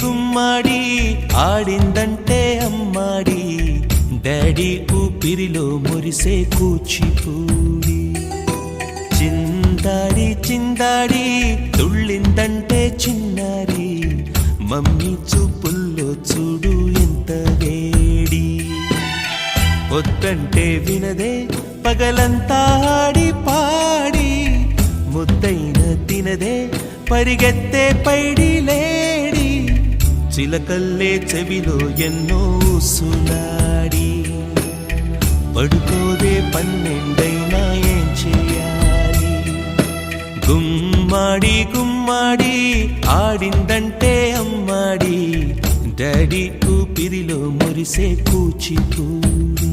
గుమ్మాడి ఆడిందంటే అమ్మాడి డాడీ ఊపిరిలో మురిసే కూచిపూడి చిందాడి చిందాడి తుళ్ళిందంటే చిన్నారి మమ్మీ చూపుల్లో చూడు ఎంత వేడి వద్దంటే వినదే పగలంతా ఆడి పాడి ముద్దైన తినదే పరిగెత్తే పైడి లేడి చిలకల్లే చెవిలో ఎన్నో సులాడి పడుకోదే పన్నెండైనా ఏం చేయాలి గుమ్మాడి గుమ్మాడి ఆడిందంటే అమ్మాడి డాడీ ఊపిరిలో మురిసే కూచిపూడి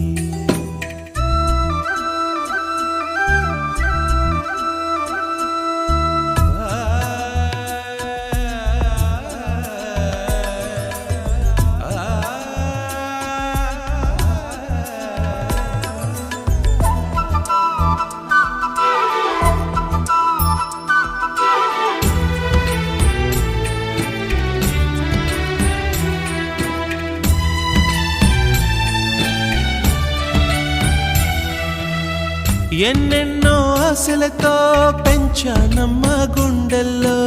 ఎన్నెన్నో ఆశలతో పెంచానమ్మ గుండెల్లో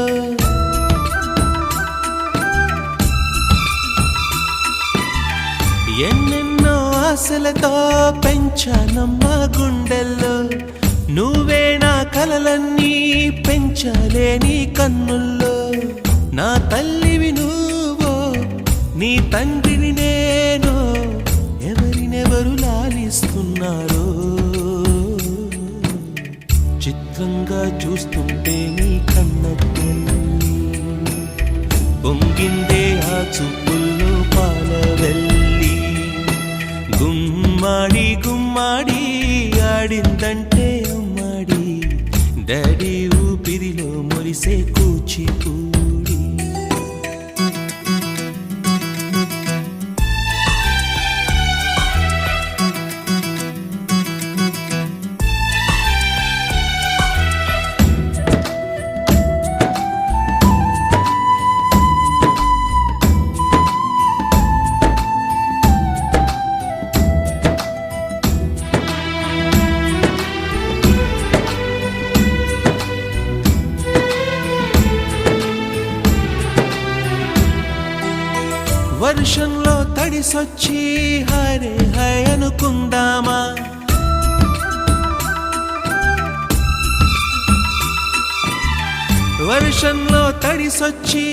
ఎన్నెన్నో ఆశలతో పెంచానమ్మ గుండెల్లో నువ్వే నా కలలన్నీ పెంచాలే నీ కన్నుల్లో నా తల్లివి నువ్వో నీ తండ్రిని నేను ఎవరినెవరు లాలిస్తున్నారో చిత్రంగా చూస్తుంటే నీ కన్నట్టు పొంగిందే ఆ చూపుల్లో పాలవెల్లి గుమ్మాడి గుమ్మాడి ఆడిందంటే అమ్మాడి డాడీ ఊపిరిలో మురిసే కూచిపూడి వర్షంలో తడిసొచ్చి హరే హై అనుకుందామా వర్షంలో తడిసొచ్చి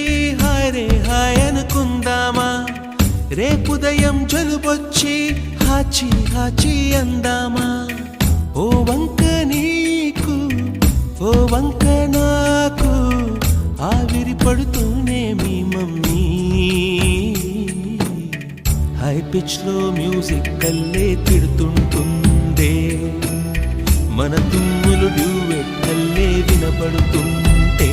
హరే హై అనుకుందామా రేపుదయం జలుబొచ్చి హాచి హాచి అందామా ఓ వంక నీకు ఓ వంక నాకు ఆవిరి పడుతూనే మీ మమ్మీ హై పిచ్ లో మ్యూజిక్ కల్లే తిడుతుంటుందే మన తుమ్ములు డ్యూయెట్ కల్లే వినపడుతుంటే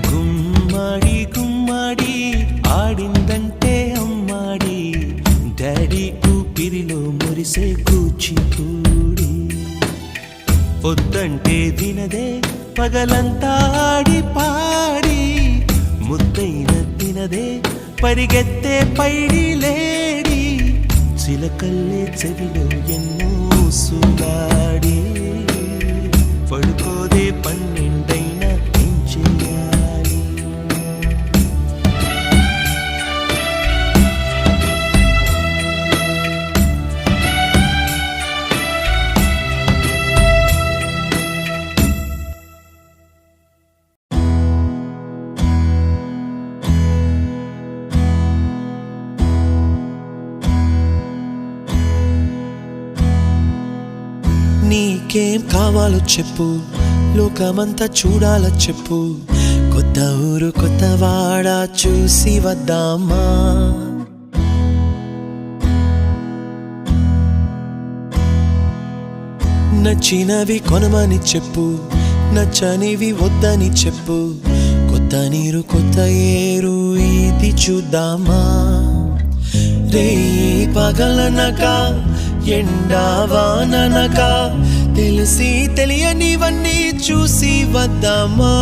గుమ్మాడి గుమ్మాడి ఆడిందంటే అమ్మాడి డాడీ ఊపిరిలో మురిసే కూచిపూడి వద్దంటే వినదే పగలంతా ఆడి పాడి ముద్దైన తినదే పరిగెత్తే పైడి లేడి చిలకల్లే చెవిలో ఎన్నో సులాడి పడుకోదే పన్నెండైనా ఏం చేయాలి నీకేం కావాలో చెప్పు లోకమంతా చూడాలో చెప్పు కొత్త ఊరు కొత్త వాడ చూసి వద్దామా నచ్చినవి కొనమని చెప్పు నచ్చనివి వద్దని చెప్పు కొత్త నీరు కొత్త ఏరు ఇది చూద్దామా రే పగలనక ఎండావాననక తెలిసి తెలియనివన్నీ చూసి వద్దామా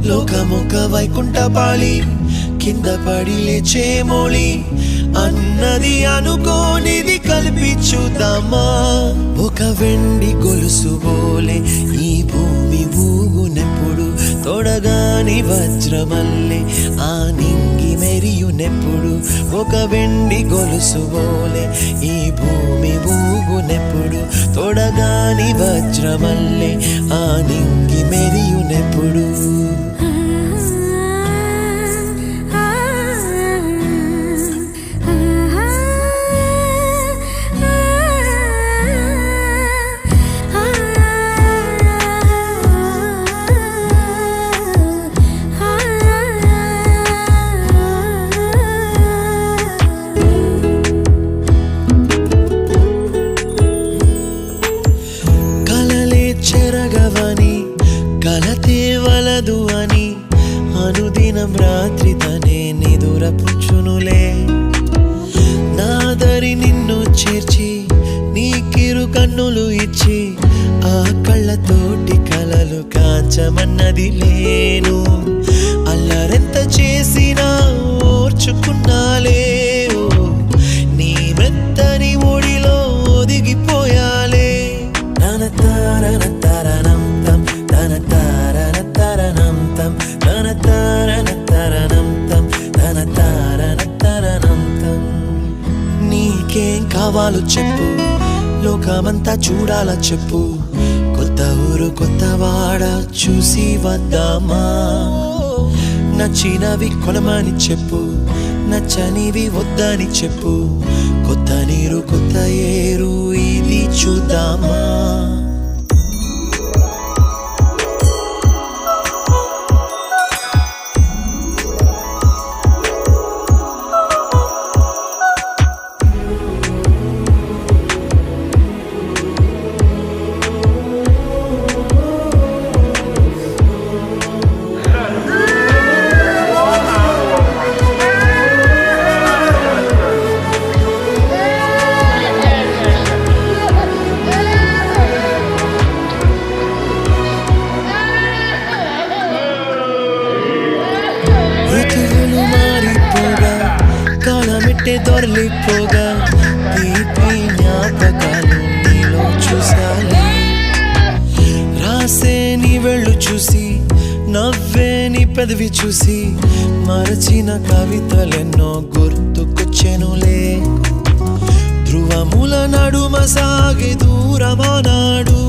లోకమొక వైకుంఠపాళి కింద పడి లేచే మోళి అన్నది అనుకోనిది కల్పించుదామా ఒక వెండి గొలుసు బోలే ఈ భూమి ఊగునెప్పుడు తొడగాని వజ్రమల్లె ఆ నింగి మెరియునెప్పుడు ఒక వెండి గొలుసు బోలే ఈ భూమి ఊగునెప్పుడు తొడగాని వజ్రమల్లె ఆ నింగి మెరియునెప్పుడు చెరగవని కలతే వలదు అని అనుదినం రాత్రి తనే నిదురపుచ్చునులే నాదరి నిన్ను చేర్చి నీ కిరు కన్నులు ఇచ్చి ఆ కళ్ళతోటి కలలు కాంచమన్నది లేను అల్లరెంత చేసినా ఓర్చుకున్నాలే నీ మెత్తని ఒడిలో ఒదిగిపోయాలే తన తారన తరణం తం తన తారన తరణం తం తన తారన తరణం తం తన తారన తరణం తం నీకేం కావాలో చెప్పు లోకమంతా చూడాల చెప్పు కొత్త ఊరు కొత్త వాడ చూసి వద్దామా నచ్చినవి కొనమని చెప్పు నచ్చనివి వద్దని చెప్పు కొత్త నీరు కొత్త ఏరు ఇది చూద్దామా కాలమెట్టే దొరలిపోగా తీపి జ్ఞాపకాలు నీలో చూసాలి రాసే నీ వెళ్ళు చూసి నవ్వే నీ పెదవి చూసి మరచిన కవితలెన్నో గుర్తుకొచ్చెనులే ధ్రువముల నడుమ సాగి దూరమానాడు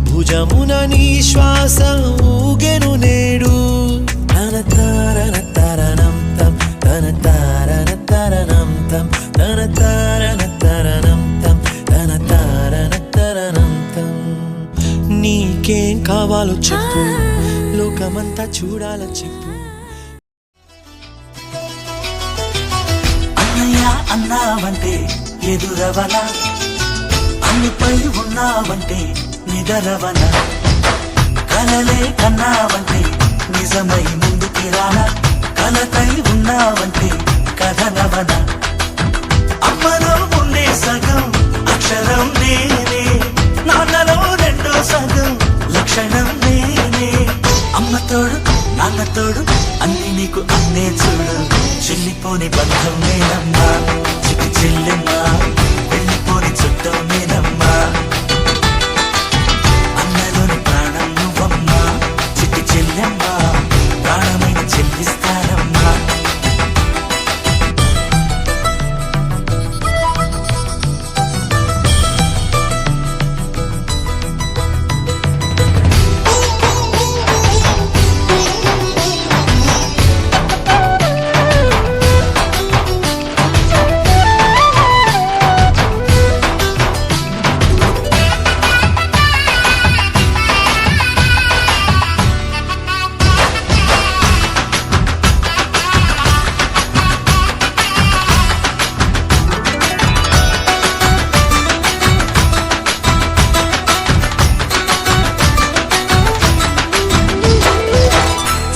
భుజమున నీ శ్వాస ఊగెను నేడు తన తారన తరణం తం తన తారన తరణం తం తన తారన తరణం తం తన తారన తరణం తం నీకేం కావాలో చెప్పు లోకమంతా చూడాల చెప్పు అన్నయ్య అన్నావంటే ఎదురవన అన్నిపై ఉన్నావంటే నిదరవన కలలే కన్నావంటే నిజమై ముందుకి రానా కలతై ఉన్నావంటే కథనవన అమ్మలో ఉండే సగం అక్షరం నేనే నాన్నలో రెండో సగం లక్షణం నేనే అమ్మతోడు నాన్నతోడు అన్ని నీకు అన్నే చూడు చెల్లిపోని బంధం నేనమ్మా చిటి చెల్లెమ్మా వెళ్ళిపోని చుట్టం నేనమ్మా అన్నలోని ప్రాణం నువ్వమ్మా చిటి చెల్లెమ్మా ప్రాణమైన చెల్లిస్తానమ్మా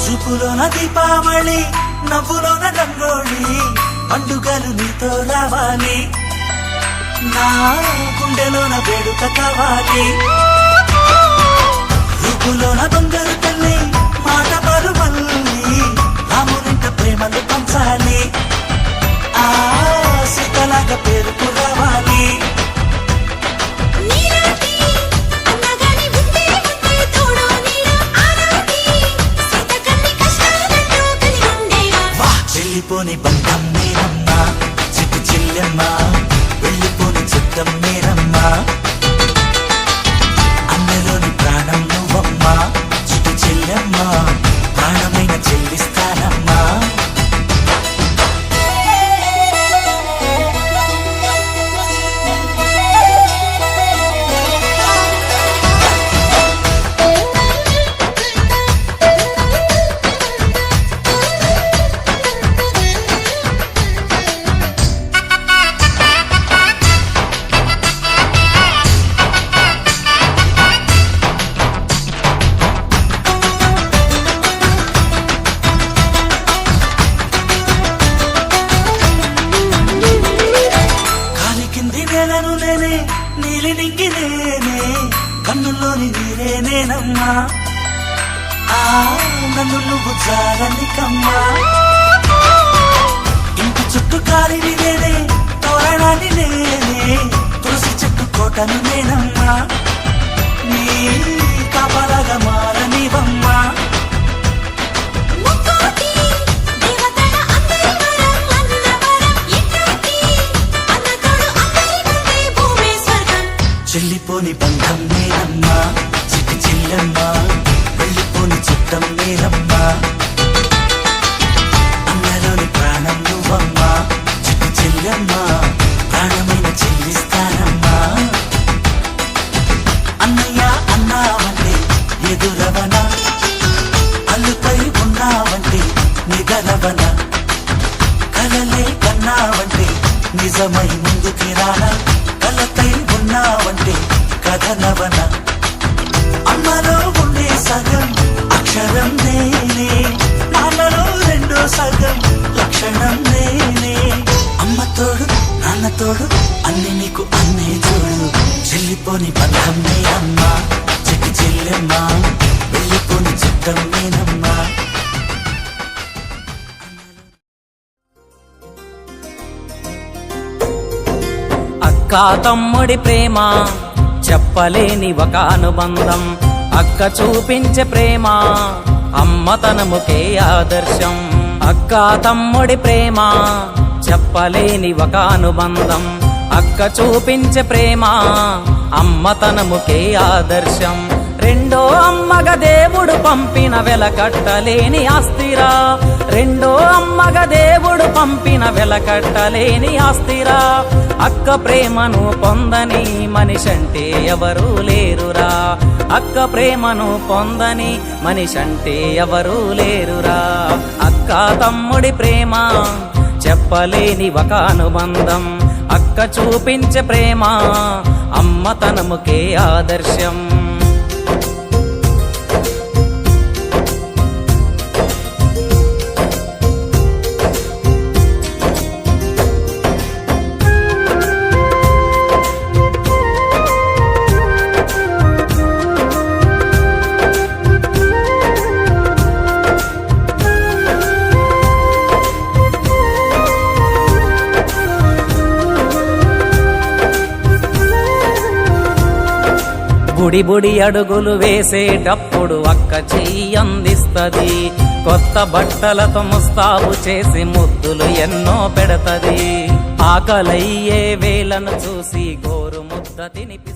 చూపులోన దీపావళి నవ్వులోన రంగోళి పండుగలు నీతో రావాలి నా గుండెలోన వేడుక కావాలి రూపులోన దొంగలు తల్లి మాట పరుమల్లి రామునింట ప్రేమలు పంచాలి, ఆ సీతలాగా పేరుకు రావాలి. నీలాంటి అన్నగాని ఉంటే ఉంటే తోడు నీడ ఆనాటి సీత కన్ని కష్టాలంటూ కలిగి ఉండేవా. వా వెళ్ళిపోని బంధం నేనమ్మా చిట్టి చెల్లెమ్మ, వెళ్ళిపోని చుట్టం నేనమ్మా, అన్నలోని ప్రాణం నువ్వమ్మా చిట్టి చెల్లెమ్మ, ప్రాణమైన చెల్లిస్తానమ్మా. కాలి కింది నేలను నేనే, నీలి నింగి నేనే, కన్నుల్లోని నీరే నేనమ్మా, ఆ నన్ను నువ్వు జారనికమ్మా. ఇంటి చుట్టూ కాలిని నేనే, తోరణాన్ని నేనే, తులసి చెట్టు కోటను నేనమ్మా, నీ కాపలాగా మారనివమ్మా. ముక్కోటి దేవతల అందరి వరం అన్నవరం ఇట్లాంటి అన్నతోడు అందరి ముందే భూమే స్వర్గం. చెల్లిపోని బంధం నేనమ్మా చిట్టి చెల్లెమ్మ, వెళ్ళిపోని చుట్టం నేనమ్మా, అన్నలోని ప్రాణం నువ్వమ్మా చిట్టి చెల్లెమ్మ, ప్రాణమైన చెల్లిస్తానమ్మా. అన్నయ్య అన్నావంటే ఎదురవన, అల్లుపై ఉన్నావంటే నిగరవన, కలలే కన్నావంటే నిజమై ముందుకి రానా, కలతై ఉన్నావంటే కథనవన. అమ్మలో ఉండే సగం అక్షరం నేనే, నాన్నలో రెండో సగం లక్షణం నేనే. అమ్మ తోడు నాన్న తోడు అన్ని నీకు అన్నే చూడు, చెల్లిపోని బంధం నేనమ్మా చిట్టి చెల్లెమ్మ, వెళ్ళిపోని చుట్టం నేనమ్మా. అక్క తమ్ముడి ప్రేమ చెప్పలేని ఒక అనుబంధం, అక్క చూపించే ప్రేమ అమ్మతనముకే ఆదర్శం. అక్క తమ్ముడి ప్రేమ చెప్పలేని ఒక అనుబంధం, అక్క చూపించే ప్రేమ అమ్మతనముకే ఆదర్శం. రెండో అమ్మగా దేవుడు పంపిన వెలకట్టలేని ఆస్తిరా, రెండో అమ్మగా దేవుడు పంపిన వెలకట్టలేని ఆస్తిరా. అక్క ప్రేమను పొందని మనిషంటే ఎవరూ లేరురా, అక్క ప్రేమను పొందని మనిషంటే ఎవరూ లేరురా. అక్క తమ్ముడి ప్రేమ చెప్పలేని ఒక అనుబంధం, అక్క చూపించే ప్రేమ అమ్మతనముకే ఆదర్శం. బుడి బుడి అడుగులు వేసేటప్పుడు అక్క చెయ్యి అందిస్తది, కొత్త బట్టలతో ముస్తాబు చేసి ముద్దులు ఎన్నో పెడతది. ఆకలయ్యే వేలను చూసి గోరు ముద్ద తినిపి